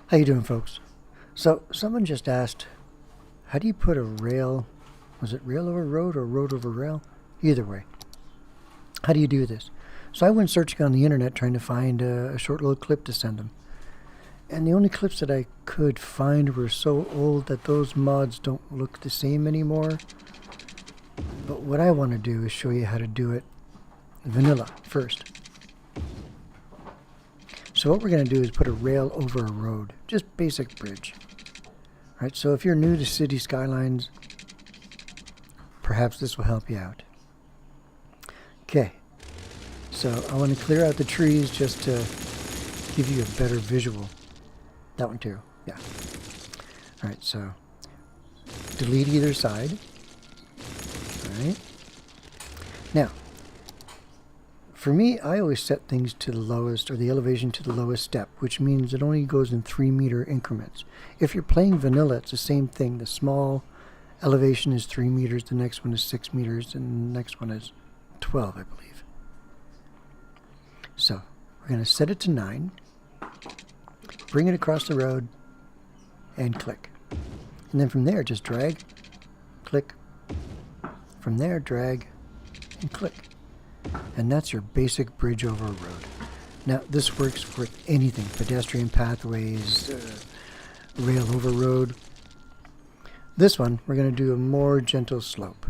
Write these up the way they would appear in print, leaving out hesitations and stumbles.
How you doing, folks? So someone just asked, how do you put a rail, was it rail over road or road over rail? Either way, how do you do this? So I went searching on the internet trying to find a short little clip to send them. And the only clips that I could find were so old that those mods don't look the same anymore. But what I want to do is show you how to do it vanilla first. So what we're going to do is put a rail over a road, just basic bridge. All right, so if you're new to City Skylines, perhaps this will help you out. Okay, so I want to clear out the trees just to give you a better visual. That one too, yeah. All right, so delete either side. All right. Now, for me, I always set things to the lowest, or the elevation to the lowest step, which means it only goes in 3-meter increments. If you're playing vanilla, it's the same thing. The small elevation is 3 meters, the next one is 6 meters, and the next one is 12, I believe. So, we're going to set it to 9, bring it across the road, and click. And then from there, just drag, click. From there, drag, and click. And that's your basic bridge over a road. Now, this works for anything, pedestrian pathways, rail over road. This one, we're going to do a more gentle slope.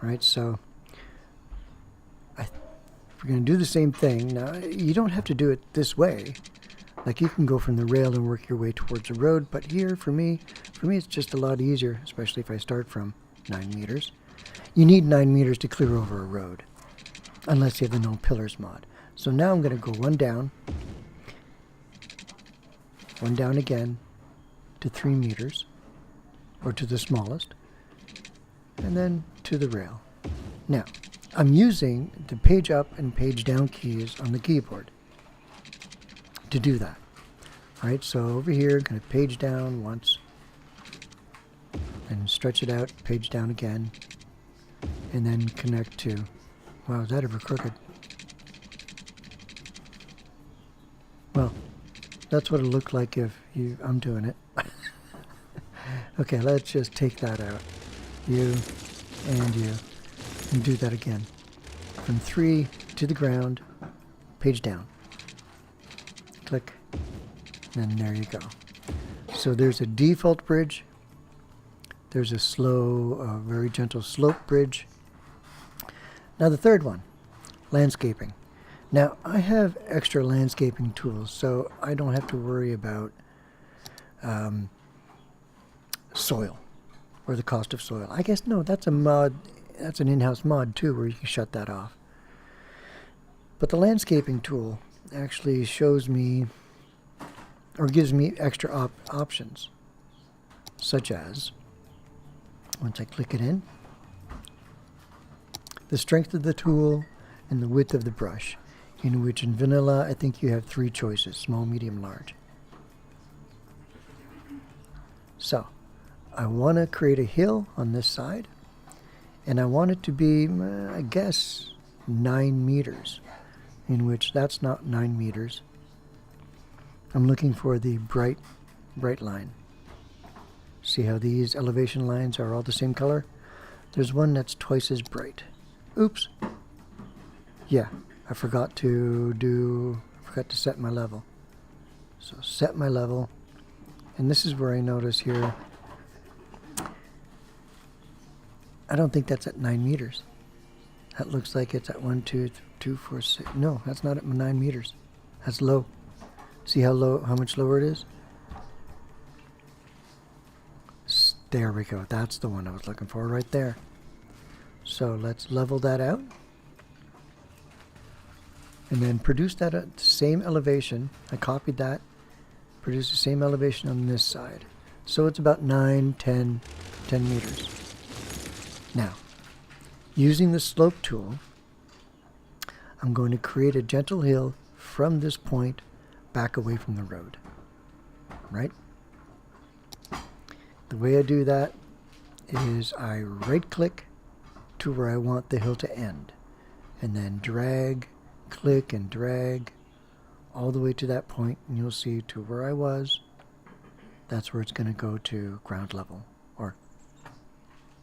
All right, so we're going to do the same thing. Now, you don't have to do it this way. Like, you can go from the rail and work your way towards the road, but here, for me, it's just a lot easier, especially if I start from 9 meters. You need 9 meters to clear over a road, unless you have the no pillars mod. So now I'm going to go one down again to 3 meters, or to the smallest, and then to the rail. Now, I'm using the page up and page down keys on the keyboard to do that. Alright, so over here, I'm going to page down once, and stretch it out, page down again, and then connect to, wow, is that ever crooked? Well, that's what it looked like if I'm doing it. Okay, let's just take that out. You, and do that again. From 3 to the ground, page down. Click, and there you go. So there's a default bridge. There's a slow, very gentle slope bridge. Now the third one, landscaping. Now I have extra landscaping tools, so I don't have to worry about soil or the cost of soil. I guess no, that's a mod. That's an in-house mod too, where you can shut that off. But the landscaping tool actually shows me, or gives me extra options, such as, once I click it in, the strength of the tool and the width of the brush, in which in vanilla I think you have 3 choices: small, medium, large. So I want to create a hill on this side, and I want it to be, I guess, 9 meters, in which that's not 9 meters. I'm looking for the bright line. See how these elevation lines are all the same color? There's one that's twice as bright. Oops. Yeah, I forgot to set my level. So set my level, and this is where I notice here, I don't think that's at 9 meters. That looks like it's at 1, 2, 2, 4, 6. No, that's not at 9 meters. That's low. See how much lower it is? There we go. That's the one I was looking for right there. So let's level that out. And then produce that at the same elevation. I copied that. Produce the same elevation on this side. So it's about 9, 10 meters. Now, using the slope tool, I'm going to create a gentle hill from this point back away from the road. Right? The way I do that is I right-click to where I want the hill to end, and then drag, click, and drag all the way to that point, and you'll see to where I was, that's where it's going to go to ground level, or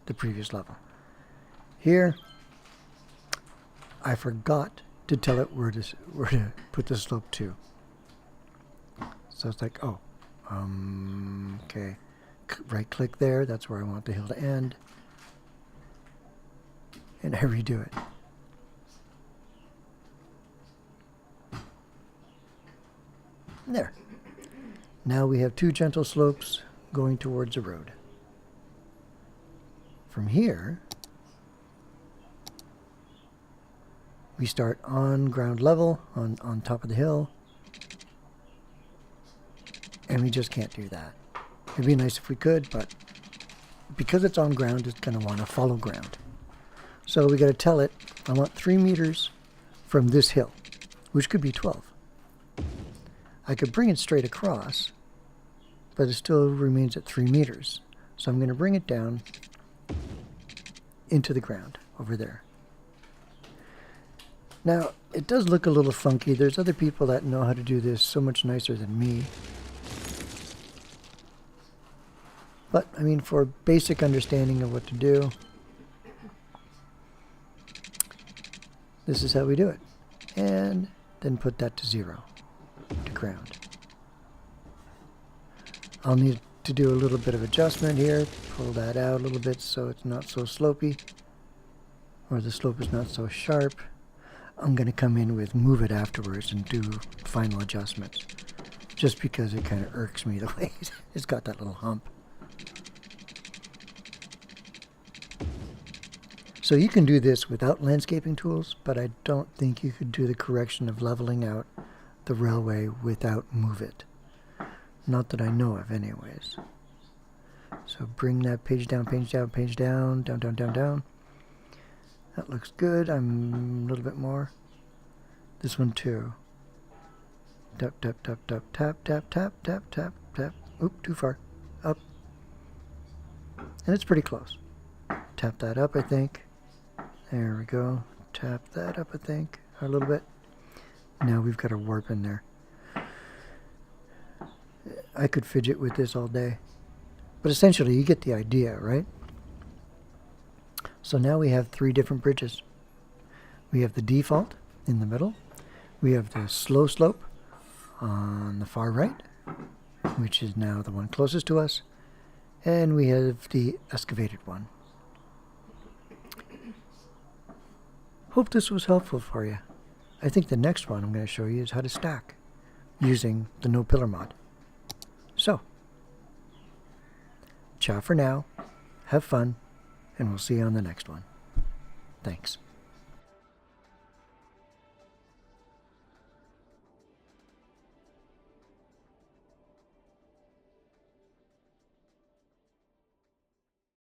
the previous level. Here, I forgot to tell it where to put the slope to. So it's like, oh, okay, right click there, that's where I want the hill to end, and I redo it. There. Now we have two gentle slopes going towards the road. From here, we start on ground level, on top of the hill, and we just can't do that. It'd be nice if we could, but because it's on ground, it's going to want to follow ground. So we got to tell it, I want 3 meters from this hill, which could be 12. I could bring it straight across, but it still remains at 3 meters. So I'm going to bring it down into the ground over there. Now, it does look a little funky. There's other people that know how to do this so much nicer than me. But, I mean, for basic understanding of what to do, this is how we do it. And then put that to 0, to ground. I'll need to do a little bit of adjustment here. Pull that out a little bit so it's not so slopey, or the slope is not so sharp. I'm going to come in with move it afterwards and do final adjustments, just because it kind of irks me the way it's got that little hump. So you can do this without landscaping tools, but I don't think you could do the correction of leveling out the railway without move it. Not that I know of anyways. So bring that page down, page down, page down, down, down, down, down. That looks good. I'm a little bit more. This one too. Tap, tap, tap, tap, tap, tap, tap, tap, tap, tap. Oop, too far. Up. And it's pretty close. Tap that up, I think. There we go. Tap that up, I think. A little bit. Now we've got a warp in there. I could fidget with this all day. But essentially, you get the idea, right? So now we have 3 different bridges. We have the default in the middle. We have the slow slope on the far right, which is now the one closest to us. And we have the excavated one. Hope this was helpful for you. I think the next one I'm going to show you is how to stack using the no pillar mod. So, ciao for now, have fun, and we'll see you on the next one. Thanks.